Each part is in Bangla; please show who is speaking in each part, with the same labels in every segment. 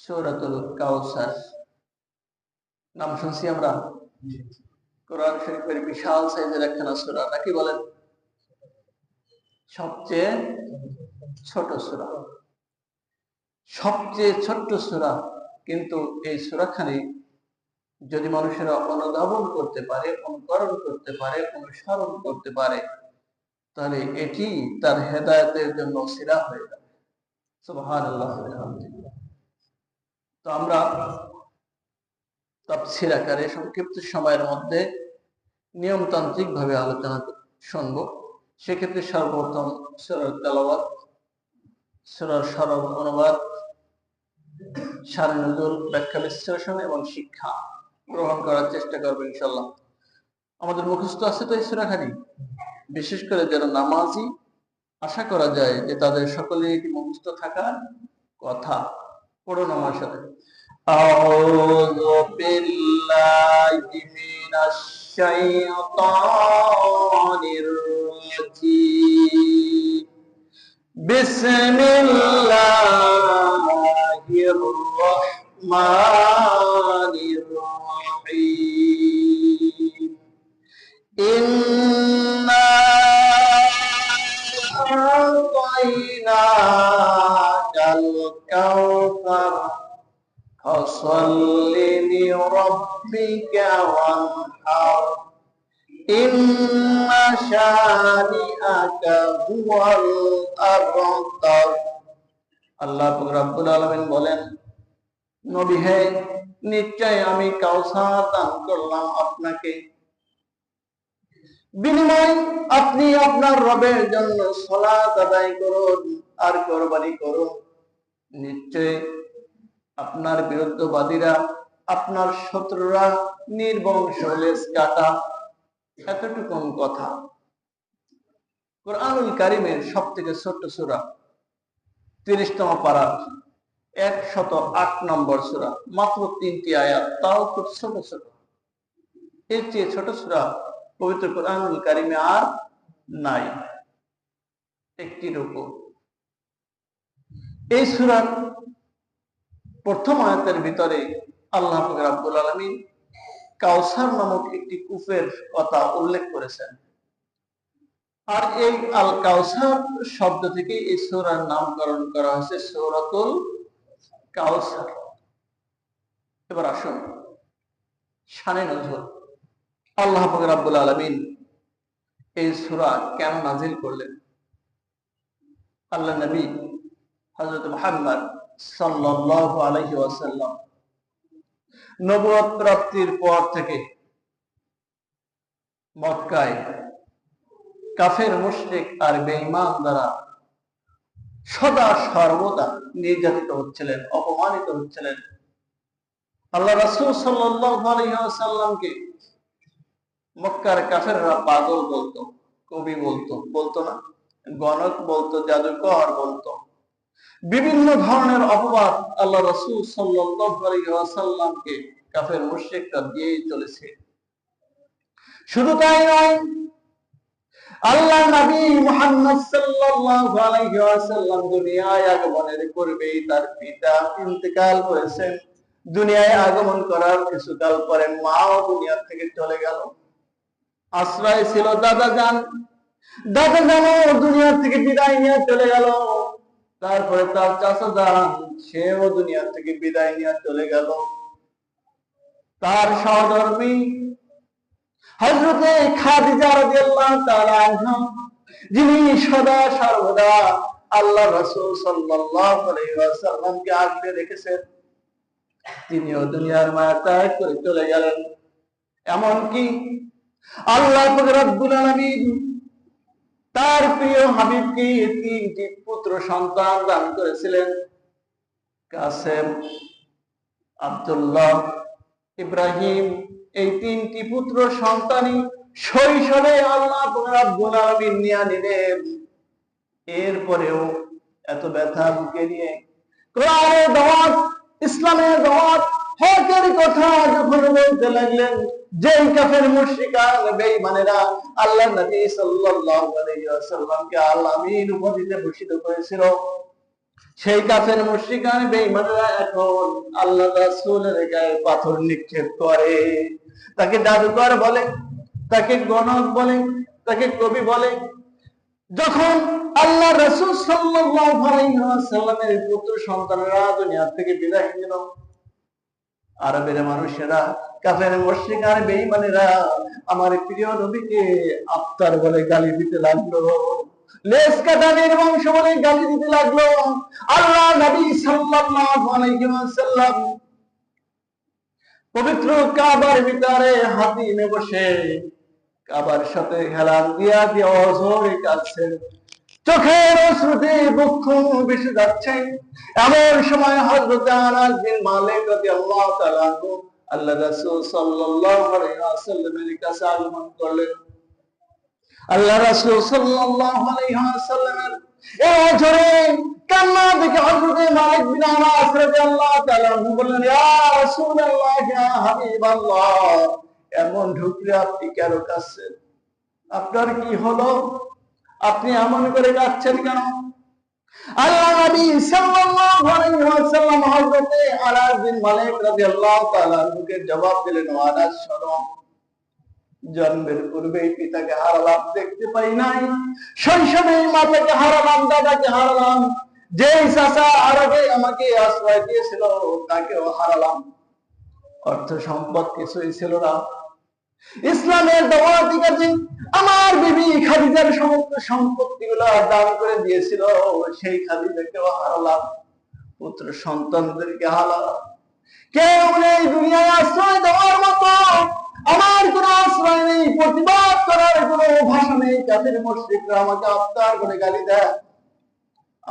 Speaker 1: সূরাতুল কাউসার নাম শুনছি আমরা। কোরআন শরীফের বিশাল সাইজের একখানা সূরা, নাকি বলেন? সবচেয়ে ছোট সূরা, সবচেয়ে ছোট্ট সূরা। কিন্তু এই সূরাখানি যদি মানুষেরা অনুধাবন করতে পারে, অনুকরণ করতে পারে, অনুসরণ করতে পারে, তাহলে এটি তার হেদায়েতের জন্য ওসিলা হয়ে যাবে। সুবহানাল্লাহ। তো আমরা তাফসীর আকারে সংক্ষিপ্ত সময়ের মধ্যে নিয়মতান্ত্রিক ভাবে আলোচনা শুনবো। সেক্ষেত্রে সর্বপ্রথম সূরার তেলাওয়াত, সূরার সরল অনুবাদ, শান নুজুল, ব্যাখ্যা বিশ্লেষণ এবং শিক্ষা গ্রহণ করার চেষ্টা করবো ইনশাআল্লাহ। আমাদের মুখস্থ আছে তো এই সূরাখানি, বিশেষ করে যারা নামাজি, আশা করা যায় যে তাদের সকলেই এটি মুখস্থ থাকার কথা। পড়ুন আমার সাথে। আউযু বিল্লাহি মিনাশ শাইতানির রাজীম। বিসমিল্লাহির রাহমানির রাহিম। ইন্না আ'তাইনাকাল কাউসার ফাসাল্লি লিরাব্বিকা ওয়ানহার। ইন্না শানিআকা হুয়াল আবতার। আল্লাহ রাব্বুল আলামিন বলেন, নবী হে, নিশ্চয় আমি কাউসার দান করলাম আপনাকে, বিনিময় আপনি আপনার রবের জন্য সালাত আদায় করুন আর কুরবানি করুন। নিশ্চয় আপনার বিরুদ্ধবাদীরা, আপনার শত্রুরা নির্বংশ লেজ কাটা। এতটুকুন কথা। কুরআনুল কারীমের সবথেকে ছোট্ট সূরা, 30তম পারা, 108 নম্বর সূরা, মাত্র 3টি আয়াত, তাও খুব ছোট ছোট। এর চেয়ে ছোট সূরা পবিত্র কুরআনুল কারীমে আর নাই, একটি রূপও। এই সূরার প্রথম আয়াতের ভিতরে আল্লাহ রাব্বুল আলামিন কাউসার নামক একটি কূপের কথা উল্লেখ করেছেন। আর এই আল কাউসার শব্দ থেকে এই সূরার নামকরণ করা হয়েছে সূরাতুল কাউসার। এবার আসুন শানে নজুল। আল্লাহ রাব্বুল আলামিন এই সূরা কেন নাজিল করলেন? আল্লাহ নবী হযরত মুহাম্মদ সাল্লাল্লাহু আলাইহি ওয়াসাল্লাম নবুয়ত প্রাপ্তির পর থেকে মক্কায় কাফের, মুশরিক আর বেঈমান দ্বারা সদা সর্বদা নির্যাতিত হচ্ছিলেন, অপমানিত হচ্ছিলেন। আল্লাহ রাসূল সাল্লাল্লাহু আলাইহি ওয়াসাল্লামকে মক্কার কাফেররা পাগল বলতো, কবি বলতো, বলতো না, গণক বলতো, জাদুকর বলতো। বিভিন্ন ধরনের অপবাদ আল্লাহ রাসূল সাল্লাল্লাহু আলাইহি ওয়াসাল্লামকে কাফের মুশরিকরা দিয়েই চলেছে। শুধু তাই নয়, আল্লাহ নবী মুহাম্মদ সাল্লাল্লাহু আলাইহি ওয়াসাল্লাম দুনিয়ায় আগমনের পূর্বেই তার পিতা ইন্তেকাল করেছেন। দুনিয়ায় আগমন করার কিছুকাল পরে মাও দুনিয়া থেকে চলে গেল। আশ্রয় ছিল দাদা জান, দাদা জানও দুনিয়া থেকে বিদায় নিয়ে চলে গেল। তারপরে তার চাচা জান, সেও দুনিয়া থেকে বিদায় নিয়ে চলে গেল। তার সহধর্মী হযরতে খাদিজা রাদিয়াল্লাহু তাআলা আনহা, যিনি সদা সর্বদা আল্লাহ রাসূল সাল্লাল্লাহু আলাইহি ওয়াসাল্লামকে আগলে রেখেছেন, তিনিও দুনিয়ার মায়া ত্যাগ করে চলে গেলেন। এমনকি আল্লাহ রাব্বুল আলামিন তার প্রিয় হাবিবকে 3টি পুত্র সন্তান দান করেছিলেন। কাসেম, আব্দুল্লাহ, ইব্রাহিম। এই 3টি পুত্র সন্তানই শৈশবে আল্লাহ রাব্বুল আলামিন নিয়ে নিলেন। এরপরেও এত ব্যথা বুকে নিয়ে কোরআনের দাওয়াত, ইসলামের দাওয়াত, হকের কথা যখন বলতে লাগলেন, যেই কাফের মুশরিকান বেঈমানেরা আল্লাহর নবী সাল্লাল্লাহু আলাইহি ওয়াসাল্লামকে আল আমিন উপাধিতে ভূষিত করেছিল, সেই কাফের মুশরিকান বেঈমানরা এখন আল্লাহ রাসূলের গায়ে পাথর নিক্ষেপ করে, তাকে জাদুকর বলে, তাকে গণক বলে, তাকে কবি বলে। যখন আল্লাহ রাসূল সাল্লাল্লাহু আলাইহি ওয়াসাল্লামের পুত্র সন্তানেরা দুনিয়া থেকে বিদায় নিল, আরবের মানুষেরা, কাফের মুশরিকান বেঈমানেরা আমার প্রিয় নবীকে আফতার বলে গালি দিতে লাগলো, লেজ কাটানের বংশ বলে গালি দিতে লাগলো। আল্লাহ নবী সাল্লাল্লাহু আলাইহি ওয়াসাল্লাম পবিত্র কাবার ভিতরে হাতিমে বসে কাবার সাথে হেলান দিয়া দিয়ে অঝরে কাঁদছেন, চোখের অশ্রুতে বক্ষ ভেসে যাচ্ছে। এমন সময় হযরত আনাস বিন মালিক রাদিয়াল্লাহু তাআলা আনহু আল্লাহ রাসূল সাল্লাল্লাহু আলাইহি ওয়াসাল্লামের কাছে আগমন করলেন। আল্লাহ রাসূল সাল্লাল্লাহু আলাইহি ওয়াসাল্লামের এই অঝরে কান্না দেখে হযরত মালিক বিন আনাস রাদিয়াল্লাহু তাআলা আনহু বললেন, ইয়া রাসূলুল্লাহ, ইয়া হাবিবাল্লাহ, এমন ঢুকলে আপনি কেন কাঁদছেন? আপনার কি হলো? আপনি এমন করে কাঁদছেন কেন? আল্লাহ নবী সাল্লাল্লাহু আলাইহি ওয়াসাল্লাম হযরত আনাস বিন মালিক রাদিয়াল্লাহু তাআলা আনহুকে জবাব দিলেন, আনাস শোনো, জন্মের পূর্বেই পিতাকে হারালাম, দেখতে পাই নাই। শৈশবেই মাতাকে হারালাম, দাদাকে হারালাম। যেই চাচা আরবে আমাকে আশ্রয় দিয়েছিল তাকেও হারালাম। অর্থ সম্পদ কিছুই ছিল না। ইসলামের দাওয়াতি কাজে আমার বিবি খাদিজার সমস্ত সম্পত্তিগুলো দান করে দিয়েছিল, সেই খাদিজাকেও হারালাম। পুত্র সন্তানদেরকে হারালাম। কেউ নেই দুনিয়ায় আশ্রয় দেওয়ার মতো। আমার কোনো আশ্রয় নেই, প্রতিবাদ করার কোনো ভাষা নেই। কাফের মুশরিকরা আমাকে আফতার করে গালি দেয়,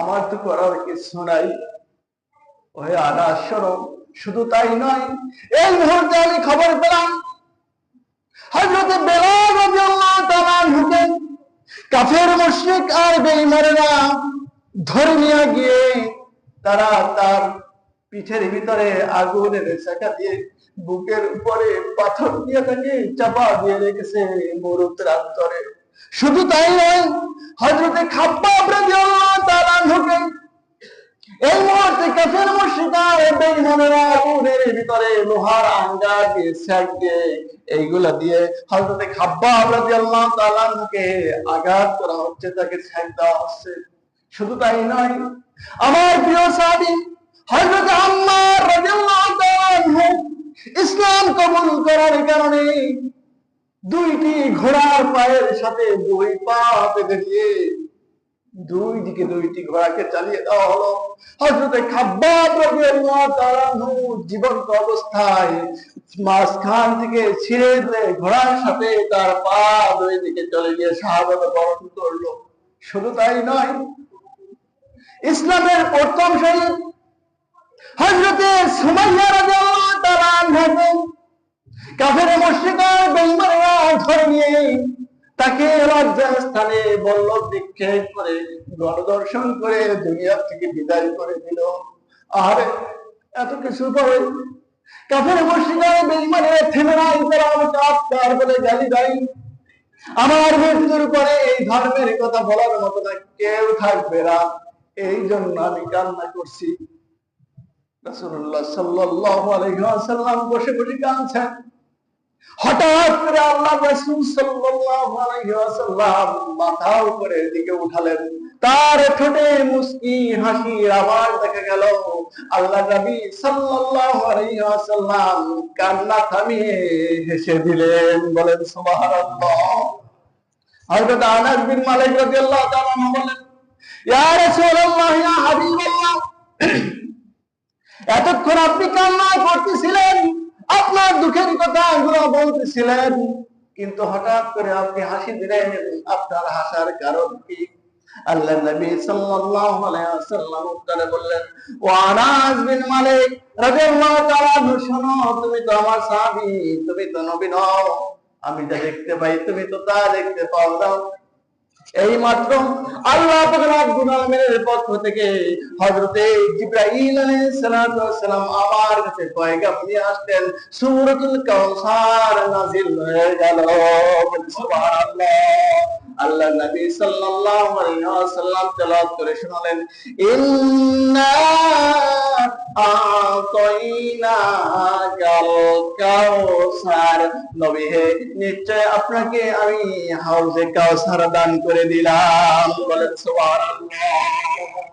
Speaker 1: আমার তো করার কিছু নাই। ওহে আনাস শোনো, শুধু তাই নয়, এই মুহূর্তে আমি খবর পেলাম হযরত বেলাল রাদিয়াল্লাহু তাআলা আনহুকে কাফের মুশরিক আর বেঈমানেরা ধরে নিয়ে গিয়ে তারা তার পিঠের ভিতরে আগুনের শেখা দিয়ে বুকের উপরে পাথর দিয়ে তাকে চাপা দিয়ে রেখেছে মরু প্রান্তরে। শুধু তাই নয়, হযরত খাব্বাব রাদিয়াল্লাহু তাআলা আনহুকে এই মুহূর্তে কাফের মুশরিকরা বেঈমানেরা আগুনের ভিতরে লোহার আঙ্গার দিয়ে সেক দিয়ে এইগুলা দিয়ে হযরত খাব্বাব রাদিয়াল্লাহু তাআলা আনহুকে আঘাত করা হচ্ছে, তাকে সেক দেওয়া হচ্ছে। শুধু তাই নয়, আমার প্রিয় সাহাবী হযরত আম্মার রাদিয়াল্লাহু তাআলা আনহু ইসলাম কবুল করার কারণে দুইটি ঘোড়ার পায়ের সাথে দুই পা বেঁধে দিয়ে দুই দিকে দুইটি ঘোড়াকে চালিয়ে দেওয়া হলো। হযরত খাব্বাব রাদিয়াল্লাহু তাআলা আনহু জীবন্ত অবস্থায় মাঝখান থেকে ছিঁড়ে দিয়ে ঘোড়ার সাথে তার পা দুই দিকে চলে গিয়ে শাহাদাত বরণ করলো। শুধু তাই নয়, ইসলামের প্রথম শহীদ হযরত সুমাইয়া রাদিয়াল্লাহু তাআলা আনহা কাফের মুশরিকরা বেঈমানরা ধরে নিয়ে তাকে লজ্জাস্থানে বল্লভ নিক্ষেপ করে গণদর্শন করে দুনিয়া থেকে বিদায় করে দিল। আর এত কিছু পরে কাফের মুশরিকরা বেঈমানরা থেমে নাই, তারা আমাকে আফতার বলে গালি দেয়। আমার মৃত্যুর পরে এই ধর্মের কথা বলার মতো না কেউ থাকবে না, এই জন্য আমি কান্না করছি। রাসূলুল্লাহ সাল্লাল্লাহু আলাইহি ওয়াসাল্লাম বসে বসে কাঁদছেন। হঠাৎ করে আল্লাহ রাসূল সাল্লাল্লাহু আলাইহি ওয়াসাল্লাম মাথা উপরের দিকে উঠালেন, তার ঠোঁটে মুস্কি হাসির আওয়াজ দেখা গেল। আল্লাহ নবী সাল্লাল্লাহু আলাইহি ওয়াসাল্লাম কান্না থামিয়ে হেসে দিলেন, বলেন সুবহানাল্লাহ। হযরত আনাস বিন মালিক রাদিয়াল্লাহু তাআলা বলেন, ইয়া রাসূলুল্লাহ, ইয়া হাবিবাল্লাহ, এতক্ষণ আপনি কান্না করতেছিলেন, আপনার দুঃখের কথাগুলো বলতেছিলেন, কিন্তু হঠাৎ করে আপনি হাসি দিলেন, আপনার হাসার কারণ কি? আল্লাহ নবী সাল্লাল্লাহু আলাইহি ওয়াসাল্লাম উত্তরে বললেন, ও আনাস বিন মালিক রাদিয়াল্লাহু তাআলা আনহু, শোনো, তুমি তো আমার সাহাবী, তুমি তো নবী নও। আমি যা দেখতে পাই তুমি তো তা দেখতে পাও না। এই মাত্র আল্লাহ পাক রব্বুল আলামিনের পক্ষ থেকে হযরত জিবরাইল আলাইহিস সালাম আমার কাছে পয়গাম নিয়ে আসলেন, সূরাতুল কাউসার নাযিল হয়ে গেল। সুবহানাল্লাহ। আল্লাহ নবী সাল্লাল্লাহু আলাইহি ওয়াসাল্লাম তেলাওয়াত করে শোনালেন, ইন্না আতাইনাকাল কাউসার। নবী হে, নিশ্চয় আপনাকে আমি হাউজে কাউসার দান করে দিলাম। বলেন সুবহানাল্লাহ।